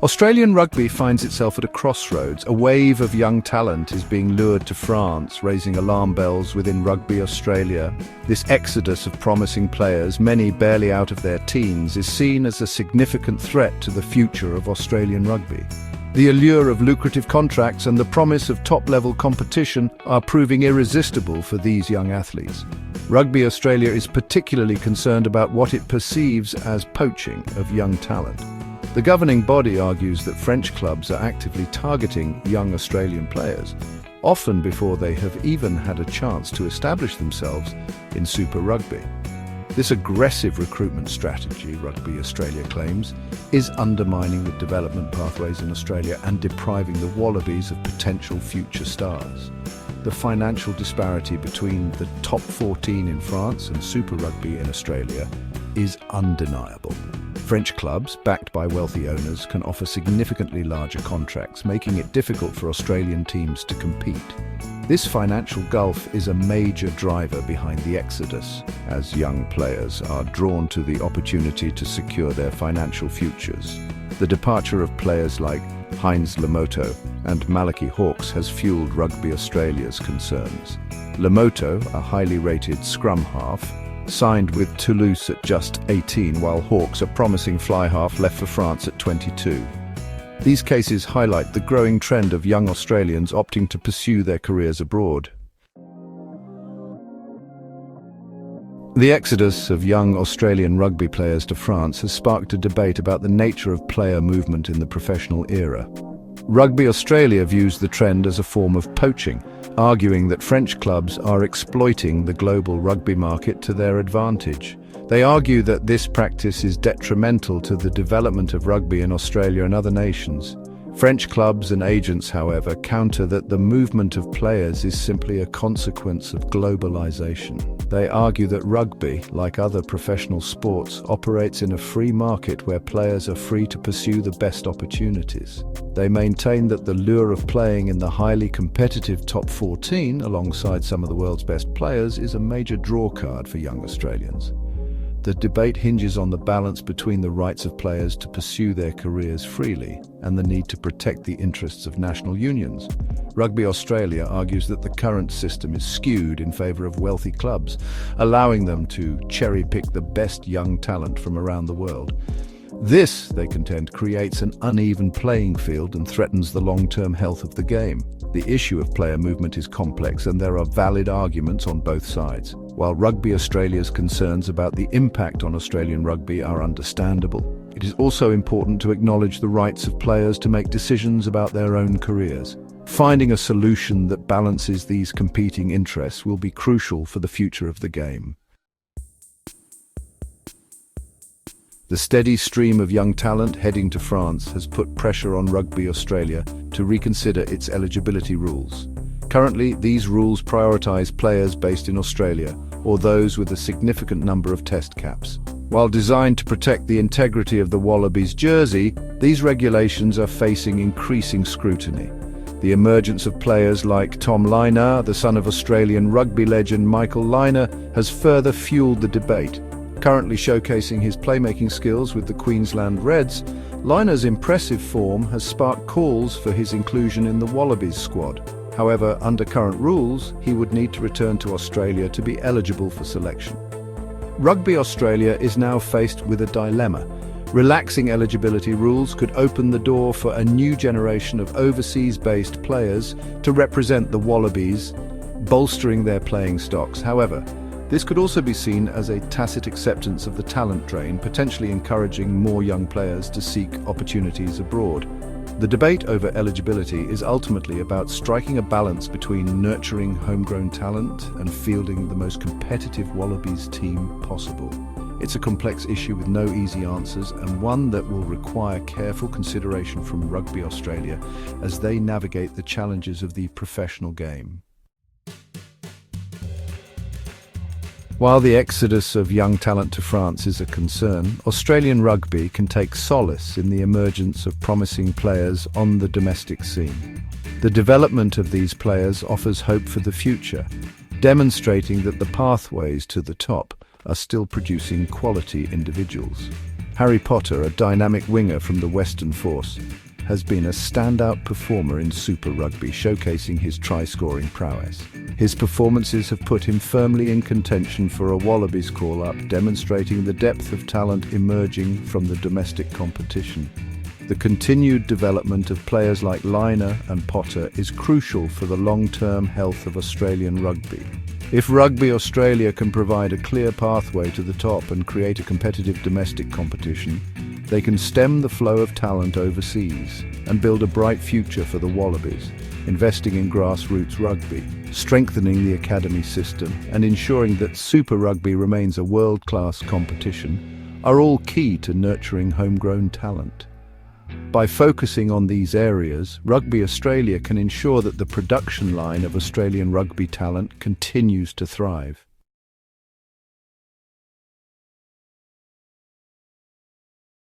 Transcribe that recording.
Australian rugby finds itself at a crossroads. A wave of young talent is being lured to France, raising alarm bells within Rugby Australia. This exodus of promising players, many barely out of their teens, is seen as a significant threat to the future of Australian rugby. The allure of lucrative contracts and the promise of top-level competition are proving irresistible for these young athletes. Rugby Australia is particularly concerned about what it perceives as poaching of young talent. The governing body argues that French clubs are actively targeting young Australian players, often before they have even had a chance to establish themselves in Super Rugby. This aggressive recruitment strategy, Rugby Australia claims, is undermining the development pathways in Australia and depriving the Wallabies of potential future stars. The financial disparity between the top 14 in France and Super Rugby in Australia is undeniable. French clubs, backed by wealthy owners, can offer significantly larger contracts, making it difficult for Australian teams to compete. This financial gulf is a major driver behind the exodus, as young players are drawn to the opportunity to secure their financial futures. The departure of players like Heinz Lamoto and Malachy Hawkes has fueled Rugby Australia's concerns. Lamoto, a highly rated scrum half, signed with Toulouse at just 18, while Hawkes, a promising fly half, left for France at 22. These cases highlight the growing trend of young Australians opting to pursue their careers abroad. The exodus of young Australian rugby players to France has sparked a debate about the nature of player movement in the professional era. Rugby Australia views the trend as a form of poaching, arguing that French clubs are exploiting the global rugby market to their advantage. They argue that this practice is detrimental to the development of rugby in Australia and other nations. French clubs and agents, however, counter that the movement of players is simply a consequence of globalization. They argue that rugby, like other professional sports, operates in a free market where players are free to pursue the best opportunities. They maintain that the lure of playing in the highly competitive top 14, alongside some of the world's best players, is a major drawcard for young Australians. The debate hinges on the balance between the rights of players to pursue their careers freely and the need to protect the interests of national unions. Rugby Australia argues that the current system is skewed in favour of wealthy clubs, allowing them to cherry-pick the best young talent from around the world. This, they contend, creates an uneven playing field and threatens the long-term health of the game. The issue of player movement is complex and there are valid arguments on both sides. While Rugby Australia's concerns about the impact on Australian rugby are understandable, it is also important to acknowledge the rights of players to make decisions about their own careers. Finding a solution that balances these competing interests will be crucial for the future of the game. The steady stream of young talent heading to France has put pressure on Rugby Australia to reconsider its eligibility rules. Currently, these rules prioritise players based in Australia or those with a significant number of test caps. While designed to protect the integrity of the Wallabies jersey, these regulations are facing increasing scrutiny. The emergence of players like Tom Lynagh, the son of Australian rugby legend Michael Lynagh, has further fueled the debate. Currently showcasing his playmaking skills with the Queensland Reds, Lynagh's impressive form has sparked calls for his inclusion in the Wallabies squad. However, under current rules, he would need to return to Australia to be eligible for selection. Rugby Australia is now faced with a dilemma. Relaxing eligibility rules could open the door for a new generation of overseas-based players to represent the Wallabies, bolstering their playing stocks. However, this could also be seen as a tacit acceptance of the talent drain, potentially encouraging more young players to seek opportunities abroad. The debate over eligibility is ultimately about striking a balance between nurturing homegrown talent and fielding the most competitive Wallabies team possible. It's a complex issue with no easy answers, and one that will require careful consideration from Rugby Australia as they navigate the challenges of the professional game. While the exodus of young talent to France is a concern, Australian rugby can take solace in the emergence of promising players on the domestic scene. The development of these players offers hope for the future, demonstrating that the pathways to the top are still producing quality individuals. Harry Potter, a dynamic winger from the Western Force, has been a standout performer in Super Rugby, showcasing his try-scoring prowess. His performances have put him firmly in contention for a Wallabies call-up, demonstrating the depth of talent emerging from the domestic competition. The continued development of players like Liner and Potter is crucial for the long-term health of Australian rugby. If Rugby Australia can provide a clear pathway to the top and create a competitive domestic competition, they can stem the flow of talent overseas and build a bright future for the Wallabies. Investing in grassroots rugby, strengthening the academy system, and ensuring that Super Rugby remains a world-class competition are all key to nurturing homegrown talent. By focusing on these areas, Rugby Australia can ensure that the production line of Australian rugby talent continues to thrive.